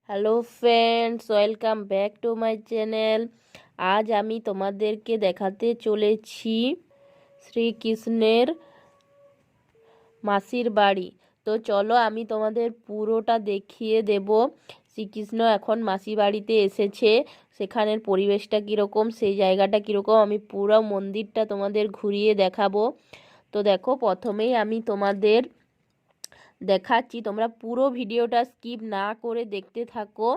Hello friends, welcome back to my channel. আজ আমি তোমাদেরকে দেখাতে চলেছি শ্রীকৃষ্ণের মাসির বাড়ি। তো চলো আমি তোমাদের পুরোটা দেখিয়ে দেব। শ্রীকৃষ্ণ এখন মাসি বাড়িতে এসেছে, সেখানের পরিবেশটা কীরকম, সেই জায়গাটা কীরকম, আমি পুরো মন্দিরটা তোমাদের ঘুরিয়ে দেখাবো। তো দেখো, প্রথমেই আমি তোমাদের দেখাচ্ছি, তোমরা পুরো ভিডিওটা স্কিপ না করে দেখতে থাকো।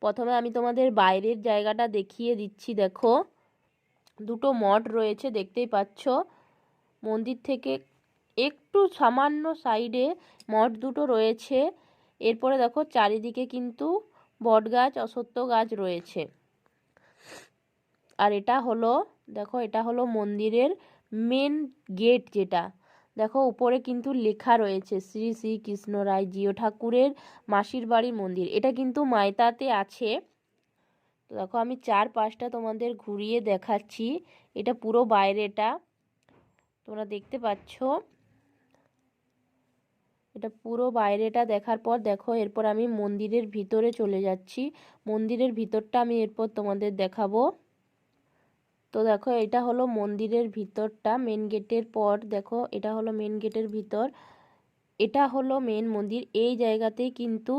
প্রথমে আমি তোমাদের বাইরের জায়গাটা দেখিয়ে দিচ্ছি। দেখো, দুটো মঠ রয়েছে, দেখতেই পাচ্ছ। মন্দির থেকে একটু সামান্য সাইডে মঠ দুটো রয়েছে। এরপরে দেখো চারিদিকে কিন্তু বটগাছ, অশ্বত্থ গাছ রয়েছে। আর এটা হলো, দেখো এটা হলো মন্দিরের মেন গেট। যেটা দেখো উপরে কিন্তু লেখা রয়েছে শ্রী শ্রী কৃষ্ণরায় জিও ঠাকুরের মাসির বাড়ির মন্দির। এটা কিন্তু মায়তাতে আছে। তো দেখো আমি চারপাশটা তোমাদের ঘুরিয়ে দেখাচ্ছি। এটা পুরো বাইরেটা তোমরা দেখতে পাচ্ছ। এটা পুরো বাইরেটা দেখার পর দেখো, এরপর আমি মন্দিরের ভিতরে চলে যাচ্ছি। মন্দিরের ভিতরটা আমি এরপর তোমাদের দেখাবো। তো দেখো এটা হলো মন্দিরের ভিতরটা, মেন গেটের পর দেখো এটা হলো মেন গেটের ভিতর। এটা হলো মেন মন্দির। এই জায়গাতেই কিন্তু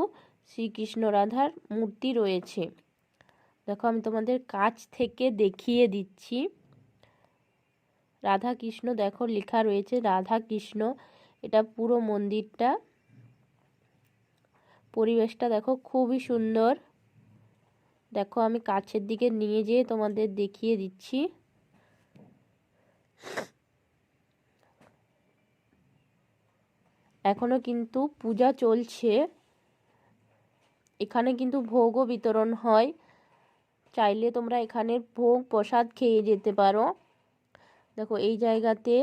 শ্রীকৃষ্ণ রাধার মূর্তি রয়েছে। দেখো আমি তোমাদের কাছ থেকে দেখিয়ে দিচ্ছি। রাধা কৃষ্ণ দেখো লেখা রয়েছে রাধা কৃষ্ণ। এটা পুরো মন্দিরটা, পরিবেশটা দেখো খুবই সুন্দর। দেখো আমি কাছের দিকে নিয়ে যেয়ে তোমাদের দেখিয়ে দিচ্ছি। এখনো কিন্তু পূজা চলছে। এখানে কিন্তু ভোগও বিতরণ হয়। চাইলে তোমরা এখানের ভোগ প্রসাদ খেয়ে যেতে পারো। দেখো এই জায়গাতে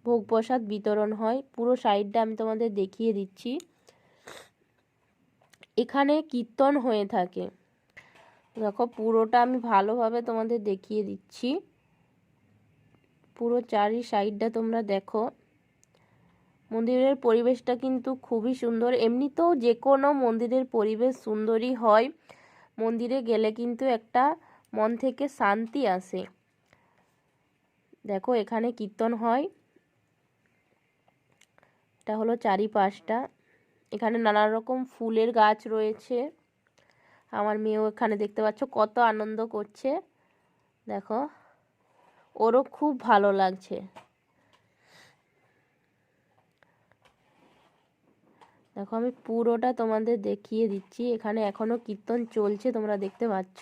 ভোগ প্রসাদ বিতরণ হয়। পুরো সাইডটা আমি তোমাদের দেখিয়ে দিচ্ছি। এখানে কীর্তন হয়ে থাকে। দেখো পুরোটা আমি ভালোভাবে তোমাদের দেখিয়ে দিচ্ছি। পুরো চারি সাইডটা তোমরা দেখো। মন্দিরের পরিবেশটা কিন্তু খুবই সুন্দর। এমনিতেও যে কোনো মন্দিরের পরিবেশ সুন্দরই হয়। মন্দিরে গেলে কিন্তু একটা মন থেকে শান্তি আসে। দেখো এখানে কীর্তন হয়। এটা হলো চারিপাশটা। এখানে নানা রকম ফুলের গাছ রয়েছে। আমার মেয়েও এখানে দেখতে পাচ্ছ কত আনন্দ করছে। দেখো ওরও খুব ভালো লাগছে। দেখো আমি পুরোটা তোমাদের দেখিয়ে দিচ্ছি। এখানে এখনো কীর্তন চলছে, তোমরা দেখতে পাচ্ছ।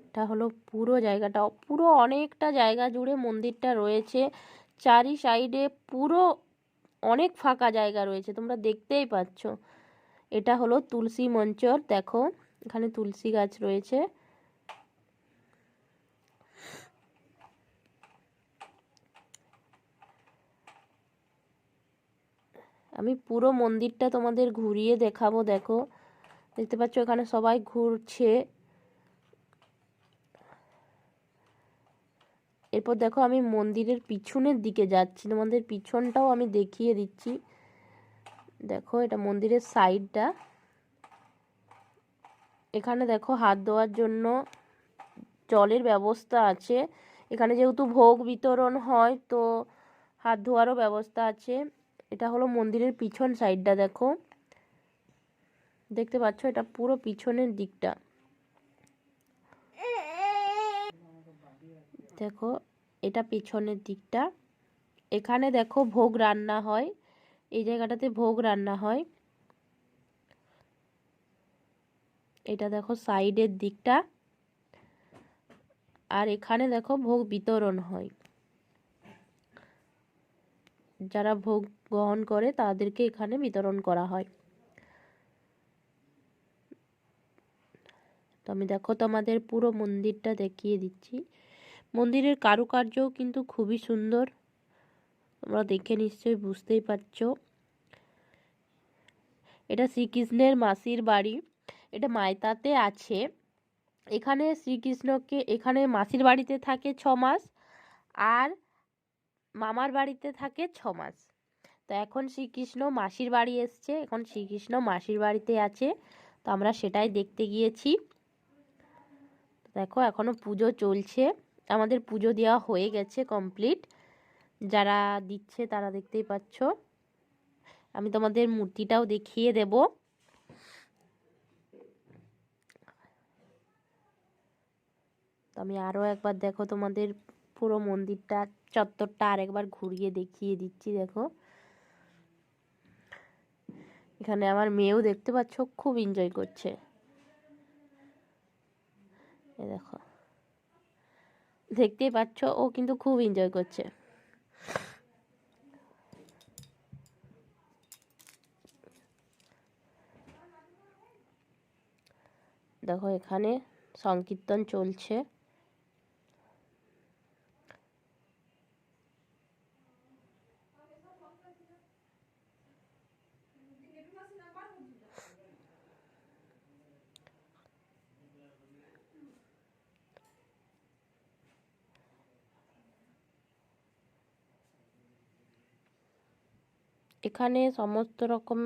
এটা হলো পুরো জায়গাটা, পুরো অনেকটা জায়গা জুড়ে মন্দিরটা রয়েছে। চারি সাইডে পুরো অনেক ফাঁকা জায়গা রয়েছে, তোমরা দেখতেই পাচ্ছ। এটা হলো তুলসী মঞ্চর। দেখো এখানে তুলসী গাছ রয়েছে। আমি পুরো মন্দিরটা তোমাদের ঘুরিয়ে দেখাবো। দেখো দেখতে পাচ্ছ এখানে সবাই ঘুরছে। এরপর দেখো আমি মন্দিরের পিছনের দিকে যাচ্ছি, তোমাদের পিছনটাও আমি দেখিয়ে দিচ্ছি। দেখো এটা মন্দিরের সাইডটা। এখানে দেখো হাত ধোয়ার জন্য জলের ব্যবস্থা আছে। এখানে যেহেতু ভোগ বিতরণ হয়, তো হাত ধোয়ারও ব্যবস্থা আছে। এটা হলো মন্দিরের পিছন সাইডটা। দেখো দেখতে পাচ্ছ এটা পুরো পিছনের দিকটা। দেখো এটা পিছনের দিকটা। এখানে দেখো ভোগ রান্না হয়, এই জায়গাটাতে ভোগ রান্না হয়। এটা দেখো সাইডের দিকটা। আর এখানে দেখো ভোগ বিতরণ হয়। যারা ভোগ গ্রহণ করে তাদেরকে এখানে বিতরণ করা হয়। তো আমি দেখো তোমাদের পুরো মন্দিরটা দেখিয়ে দিচ্ছি। মন্দিরের কারুকার্যও কিন্তু খুবই সুন্দর, তোমরা দেখে নিশ্চয়ই বুঝতেই পারছো। এটা শ্রীকৃষ্ণের মাসির বাড়ি। এটা মায়তাতে আছে। এখানে শ্রীকৃষ্ণকে এখানে মাসির বাড়িতে থাকে 6 মাস, আর মামার বাড়িতে থাকে 6 মাস। তো এখন শ্রীকৃষ্ণ মাসির বাড়ি এসছে, এখন শ্রীকৃষ্ণ মাসির বাড়িতে আছে, তো আমরা সেটাই দেখতে গিয়েছি। দেখো এখনো পুজো চলছে, আমাদের পুজো দেওয়া হয়ে গেছে কমপ্লিট। যারা দিচ্ছে তারা দেখতেই পাচ্ছ। আমি তোমাদের মূর্তিটাও দেখিয়ে দেব। তো আমি আরও একবার দেখো তোমাদের পুরো মন্দিরটা চত্বরটা আরেকবার ঘুরিয়ে দেখিয়ে দিচ্ছি। দেখো এখানে আমার মেয়েও দেখতে পাচ্ছ খুব এনজয় করছে। এ দেখো দেখতেই পাচ্ছ ও কিন্তু খুব এনজয় করছে। দেখো এখানে সংকীর্তন চলছে। এখানে সমস্ত রকম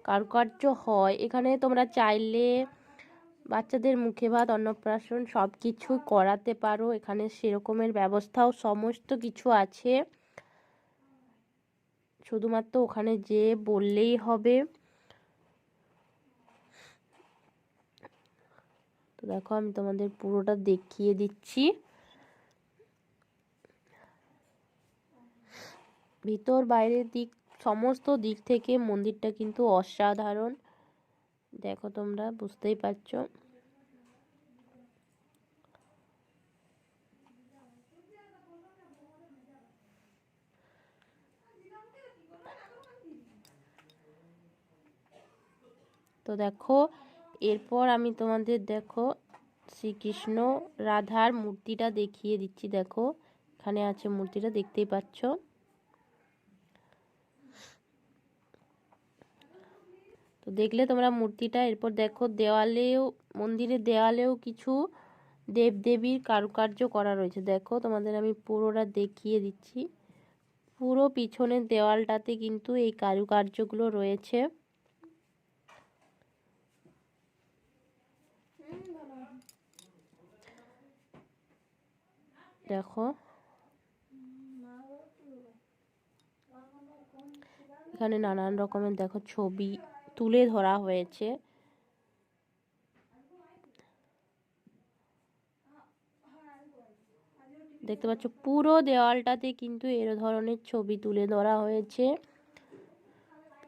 কারুকার্য হয়। এখানে তোমরা চাইলে বাচ্চাদের মুখে ভাত, অন্নপ্রাশন সব কিছু করাতে পারো। এখানে সেরকমের ব্যবস্থাও সমস্ত কিছু আছে, শুধুমাত্র ওখানে যে বললেই হবে। তো দেখো আমি তোমাদের পুরোটা দেখিয়ে দিচ্ছি। ভিতর বাইরের দিক সমস্ত দিক থেকে মন্দিরটা কিন্তু অসাধারণ। দেখো তোমরা বুঝতেই পারছো। তো দেখো এরপর আমি তোমাদের দেখো শ্রীকৃষ্ণ রাধার মূর্তিটা দেখিয়ে দিচ্ছি। দেখো এখানে আছে মূর্তিটা, দেখতেই পাচ্ছ। তো দেখলে তোমরা মূর্তিটা। এরপর দেখো দেওয়ালেও, মন্দিরের দেওয়ালেও কিছু দেবদেবীর কারুকার্য করা রয়েছে। দেখো তোমাদের আমি পুরোটা দেখিয়ে দিচ্ছি। পুরো পিছনের দেওয়ালটাতে কিন্তু এই কারুকার্যগুলো রয়েছে। দেখো এখানে নানান রকমের দেখো ছবি তুলে ধরা হয়েছে। দেখতে পাচ্ছ পুরো দেওয়ালটাতে কিন্তু এর ধরনের ছবি তুলে ধরা হয়েছে।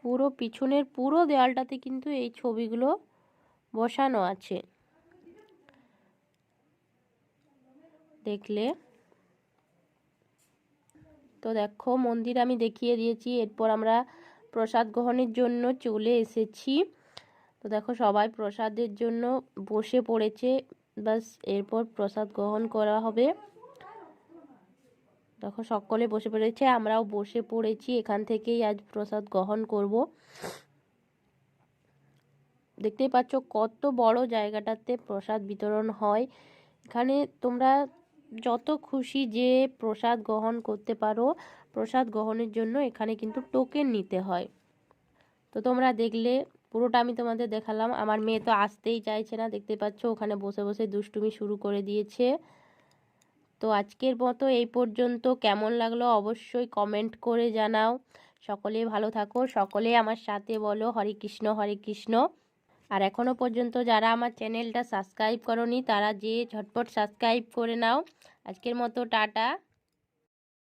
পুরো পিছনের পুরো দেওয়ালটাতে কিন্তু এই ছবিগুলো বসানো আছে, দেখলে। তো দেখো মন্দির আমি দেখিয়ে দিয়েছি। এরপর আমরা প্রসাদ গ্রহণের জন্য চলে এসেছি। তো দেখো সবাই প্রসাদের জন্য বসে পড়েছে, বাস এরপর প্রসাদ গ্রহণ করা হবে। দেখো সকলে বসে পড়েছে, আমরাও বসে পড়েছি। এখান থেকেই আজ প্রসাদ গ্রহণ করব। দেখতেই পাচ্ছ কত বড় জায়গাটাতে প্রসাদ বিতরণ হয়। এখানে তোমরা যত খুশি যে প্রসাদ গ্রহণ করতে পারো। প্রসাদ গ্রহণের জন্য এখানে কিন্তু টোকেন নিতে হয়। তো তোমরা দেখলে পুরোটা আমি তোমাদের দেখালাম। আমার মেয়ে তো আসতেই চাইছে না, দেখতে পাচ্ছ ওখানে বসে বসে দুষ্টুমি শুরু করে দিয়েছে। তো আজকের মতো এই পর্যন্ত। কেমন লাগলো অবশ্যই কমেন্ট করে জানাও। সকলে ভালো থাকো, সকলে আমার সাথে বলো হরে কৃষ্ণ হরে কৃষ্ণ। আর এখনও পর্যন্ত যারা আমার চ্যানেলটা সাবস্ক্রাইব করনি তারা যে ঝটপট সাবস্ক্রাইব করে নাও। আজকের মতো টাটা।